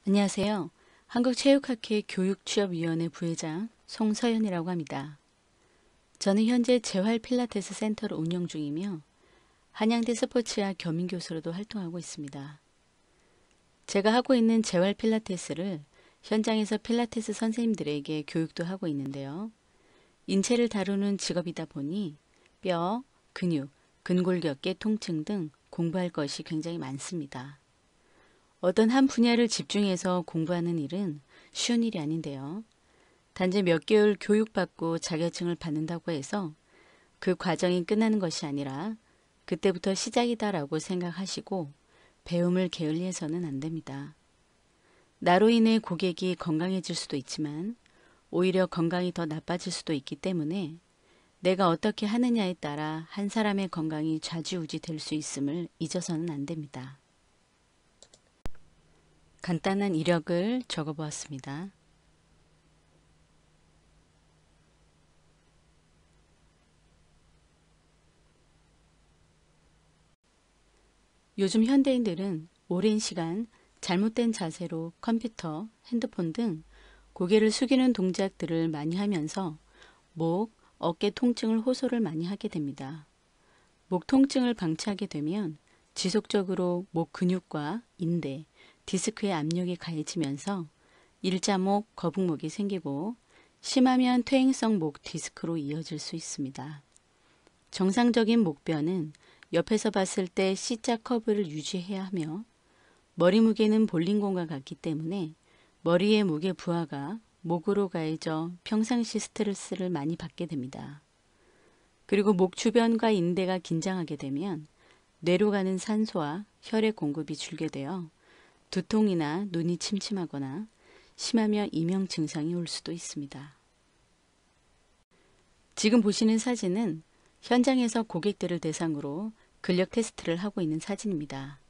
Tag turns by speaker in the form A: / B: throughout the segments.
A: 안녕하세요. 한국체육학회 교육취업위원회 부회장 송서연이라고 합니다. 저는 현재 재활 필라테스 센터를 운영 중이며 한양대 스포츠학 겸임교수로도 활동하고 있습니다. 제가 하고 있는 재활 필라테스를 현장에서 필라테스 선생님들에게 교육도 하고 있는데요. 인체를 다루는 직업이다 보니 뼈, 근육, 근골격계 통증 등 공부할 것이 굉장히 많습니다. 어떤 한 분야를 집중해서 공부하는 일은 쉬운 일이 아닌데요. 단지 몇 개월 교육받고 자격증을 받는다고 해서 그 과정이 끝나는 것이 아니라 그때부터 시작이다라고 생각하시고 배움을 게을리해서는 안 됩니다. 나로 인해 고객이 건강해질 수도 있지만 오히려 건강이 더 나빠질 수도 있기 때문에 내가 어떻게 하느냐에 따라 한 사람의 건강이 좌지우지 될 수 있음을 잊어서는 안 됩니다. 간단한 이력을 적어보았습니다. 요즘 현대인들은 오랜 시간 잘못된 자세로 컴퓨터, 핸드폰 등 고개를 숙이는 동작들을 많이 하면서 목, 어깨 통증을 호소를 많이 하게 됩니다. 목 통증을 방치하게 되면 지속적으로 목 근육과 인대, 디스크의 압력이 가해지면서 일자목, 거북목이 생기고 심하면 퇴행성 목 디스크로 이어질 수 있습니다. 정상적인 목뼈는 옆에서 봤을 때 C자 커브를 유지해야 하며 머리 무게는 볼링공과 같기 때문에 머리의 무게 부하가 목으로 가해져 평상시 스트레스를 많이 받게 됩니다. 그리고 목 주변과 인대가 긴장하게 되면 뇌로 가는 산소와 혈액 공급이 줄게 되어 두통이나 눈이 침침하거나 심하면 이명 증상이 올 수도 있습니다. 지금 보시는 사진은 현장에서 고객들을 대상으로 근력 테스트를 하고 있는 사진입니다.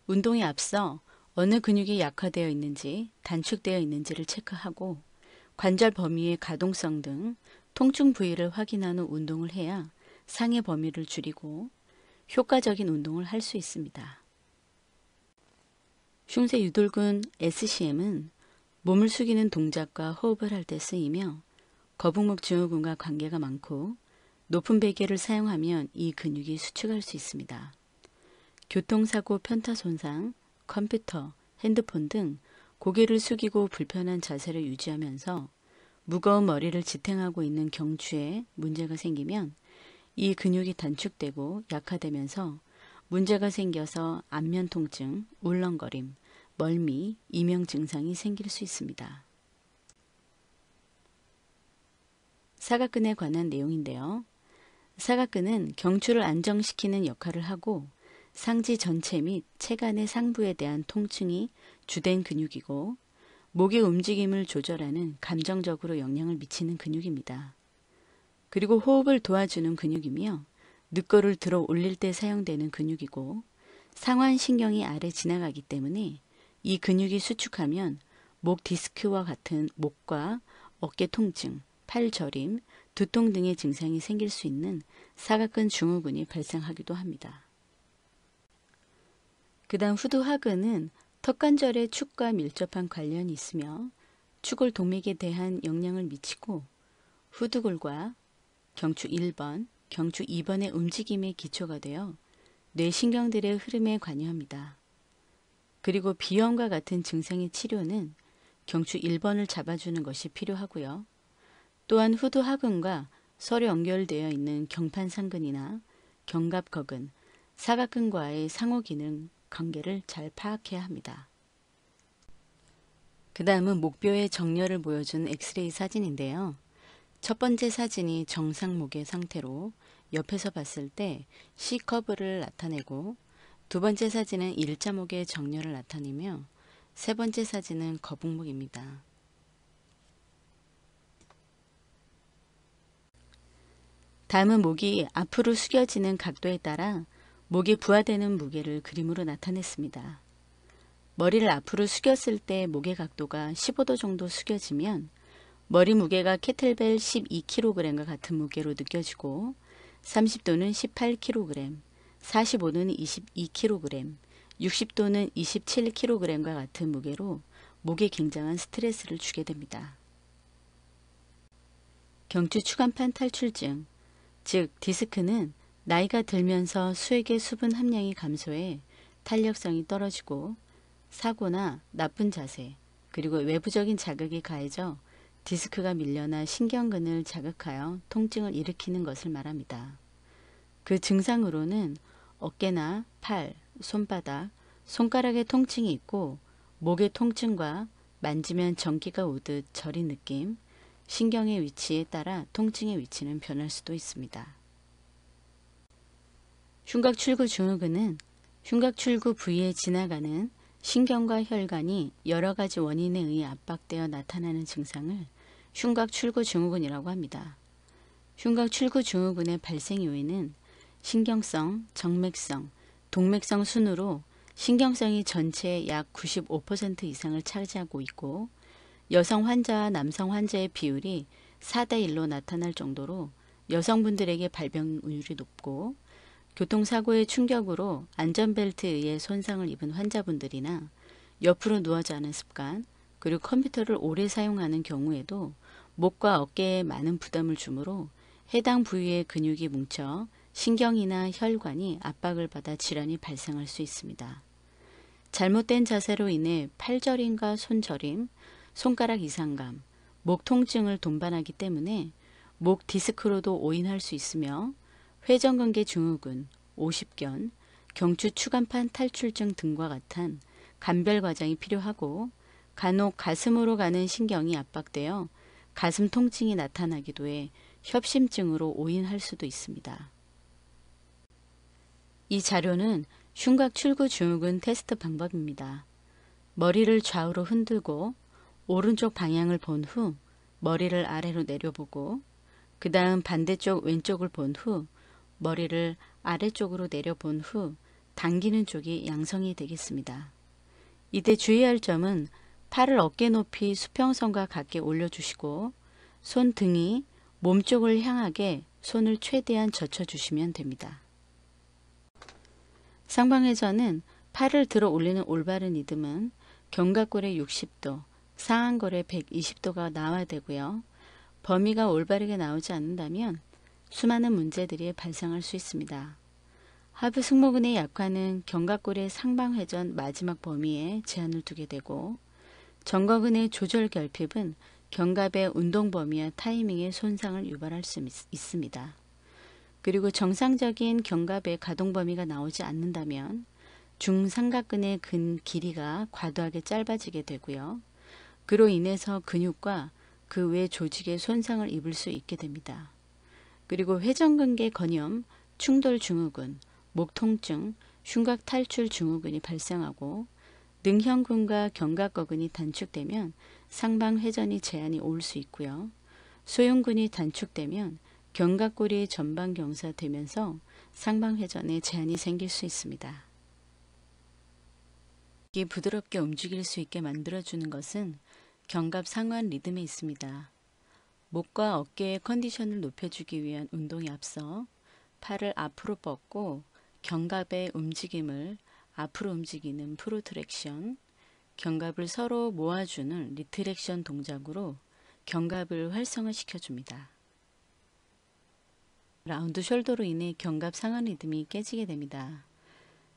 A: 운동에 앞서 어느 근육이 약화되어 있는지 단축되어 있는지를 체크하고 관절 범위의 가동성 등 통증 부위를 확인한 후 운동을 해야 상해 범위를 줄이고 효과적인 운동을 할 수 있습니다. 흉쇄 유돌근 SCM은 몸을 숙이는 동작과 호흡을 할 때 쓰이며 거북목 증후군과 관계가 많고 높은 베개를 사용하면 이 근육이 수축할 수 있습니다. 교통사고 편타 손상, 컴퓨터, 핸드폰 등 고개를 숙이고 불편한 자세를 유지하면서 무거운 머리를 지탱하고 있는 경추에 문제가 생기면 이 근육이 단축되고 약화되면서 문제가 생겨서 안면 통증, 울렁거림, 멀미, 이명 증상이 생길 수 있습니다. 사각근에 관한 내용인데요. 사각근은 경추를 안정시키는 역할을 하고 상지 전체 및 체간의 상부에 대한 통증이 주된 근육이고 목의 움직임을 조절하는 감정적으로 영향을 미치는 근육입니다. 그리고 호흡을 도와주는 근육이며 늑골을 들어 올릴 때 사용되는 근육이고 상완신경이 아래 지나가기 때문에 이 근육이 수축하면 목 디스크와 같은 목과 어깨 통증, 팔 저림, 두통 등의 증상이 생길 수 있는 사각근 증후군이 발생하기도 합니다. 그 다음 후두하근은 턱관절의 축과 밀접한 관련이 있으며 축골 동맥에 대한 영향을 미치고 후두골과 경추 1번, 경추 2번의 움직임의 기초가 되어 뇌신경들의 흐름에 관여합니다. 그리고 비염과 같은 증상의 치료는 경추 1번을 잡아주는 것이 필요하고요. 또한 후두하근과 서로 연결되어 있는 경판상근이나 견갑거근, 사각근과의 상호기능 관계를 잘 파악해야 합니다. 그 다음은 목뼈의 정렬을 보여준 엑스레이 사진인데요. 첫 번째 사진이 정상목의 상태로 옆에서 봤을 때 C커브를 나타내고 두 번째 사진은 일자목의 정렬을 나타내며 세 번째 사진은 거북목입니다. 다음은 목이 앞으로 숙여지는 각도에 따라 목에 부하되는 무게를 그림으로 나타냈습니다. 머리를 앞으로 숙였을 때 목의 각도가 15도 정도 숙여지면 머리 무게가 케틀벨 12kg과 같은 무게로 느껴지고 30도는 18kg, 45도는 22kg, 60도는 27kg과 같은 무게로 목에 굉장한 스트레스를 주게 됩니다. 경추 추간판 탈출증, 즉 디스크는 나이가 들면서 수액의 수분 함량이 감소해 탄력성이 떨어지고 사고나 나쁜 자세, 그리고 외부적인 자극이 가해져 디스크가 밀려나 신경근을 자극하여 통증을 일으키는 것을 말합니다. 그 증상으로는 어깨나 팔, 손바닥, 손가락에 통증이 있고 목의 통증과 만지면 전기가 오듯 저린 느낌, 신경의 위치에 따라 통증의 위치는 변할 수도 있습니다. 흉곽출구 증후군은 흉곽출구 부위에 지나가는 신경과 혈관이 여러 가지 원인에 의해 압박되어 나타나는 증상을 흉곽출구 증후군이라고 합니다. 흉곽출구 증후군의 발생 요인은 신경성, 정맥성, 동맥성 순으로 신경성이 전체의 약 95% 이상을 차지하고 있고 여성 환자와 남성 환자의 비율이 4:1로 나타날 정도로 여성분들에게 발병률이 높고 교통사고의 충격으로 안전벨트에 의해 손상을 입은 환자분들이나 옆으로 누워 자는 습관, 그리고 컴퓨터를 오래 사용하는 경우에도 목과 어깨에 많은 부담을 주므로 해당 부위의 근육이 뭉쳐 신경이나 혈관이 압박을 받아 질환이 발생할 수 있습니다. 잘못된 자세로 인해 팔저림과 손저림, 손가락 이상감, 목 통증을 동반하기 때문에 목 디스크로도 오인할 수 있으며 회전근개 증후군, 오십견, 경추 추간판 탈출증 등과 같은 감별 과정이 필요하고 간혹 가슴으로 가는 신경이 압박되어 가슴 통증이 나타나기도 해 협심증으로 오인할 수도 있습니다. 이 자료는 흉곽출구 증후군 테스트 방법입니다. 머리를 좌우로 흔들고 오른쪽 방향을 본 후 머리를 아래로 내려보고 그 다음 반대쪽 왼쪽을 본 후 머리를 아래쪽으로 내려본 후 당기는 쪽이 양성이 되겠습니다. 이때 주의할 점은 팔을 어깨 높이 수평선과 같게 올려주시고 손등이 몸쪽을 향하게 손을 최대한 젖혀주시면 됩니다. 상방회전은 팔을 들어 올리는 올바른 리듬은 견갑골에 60도, 상완골에 120도가 나와야 되고요. 범위가 올바르게 나오지 않는다면 수많은 문제들이 발생할 수 있습니다. 하부 승모근의 약화는 견갑골의 상방회전 마지막 범위에 제한을 두게 되고 정거근의 조절 결핍은 견갑의 운동 범위와 타이밍에 손상을 유발할 수 있습니다. 그리고 정상적인 견갑의 가동 범위가 나오지 않는다면 중삼각근의 근 길이가 과도하게 짧아지게 되고요. 그로 인해서 근육과 그 외 조직에 손상을 입을 수 있게 됩니다. 그리고 회전근개 건염, 충돌 증후군, 목 통증, 흉곽 탈출 증후군이 발생하고 능형근과 견갑거근이 단축되면 상방 회전이 제한이 올 수 있고요. 소흉근이 단축되면 견갑골이 전방 경사되면서 상방 회전에 제한이 생길 수 있습니다. 이게 부드럽게 움직일 수 있게 만들어주는 것은 견갑 상완 리듬에 있습니다. 목과 어깨의 컨디션을 높여주기 위한 운동에 앞서 팔을 앞으로 뻗고 견갑의 움직임을 앞으로 움직이는 프로트랙션, 견갑을 서로 모아주는 리트랙션 동작으로 견갑을 활성화시켜줍니다. 라운드 숄더로 인해 견갑 상완 리듬이 깨지게 됩니다.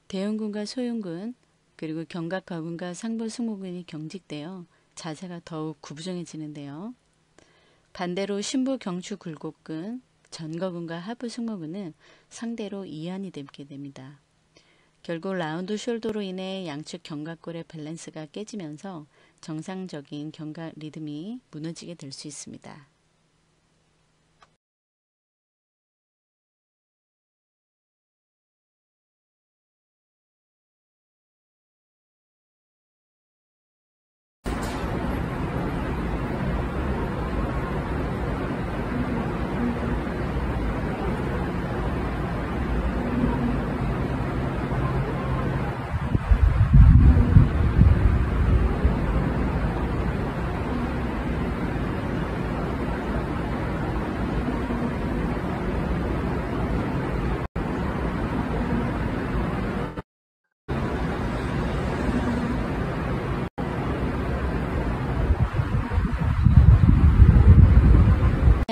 A: 대흉근과 소흉근, 그리고 견갑 가근과 상부 승모근이 경직되어 자세가 더욱 구부정해지는데요. 반대로 신부 경추 굴곡근, 전거근과 하부 승모근은 상대로 이완이 되게 됩니다. 결국 라운드 숄더로 인해 양측 견갑골의 밸런스가 깨지면서 정상적인 견갑 리듬이 무너지게 될 수 있습니다.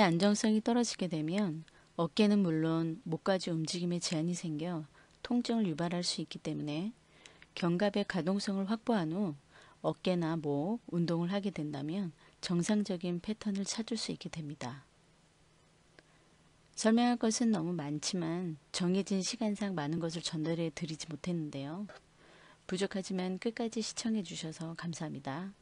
A: 안정성이 떨어지게 되면 어깨는 물론 목까지 움직임에 제한이 생겨 통증을 유발할 수 있기 때문에 견갑의 가동성을 확보한 후 어깨나 목 운동을 하게 된다면 정상적인 패턴을 찾을 수 있게 됩니다. 설명할 것은 너무 많지만 정해진 시간상 많은 것을 전달해 드리지 못했는데요. 부족하지만 끝까지 시청해 주셔서 감사합니다.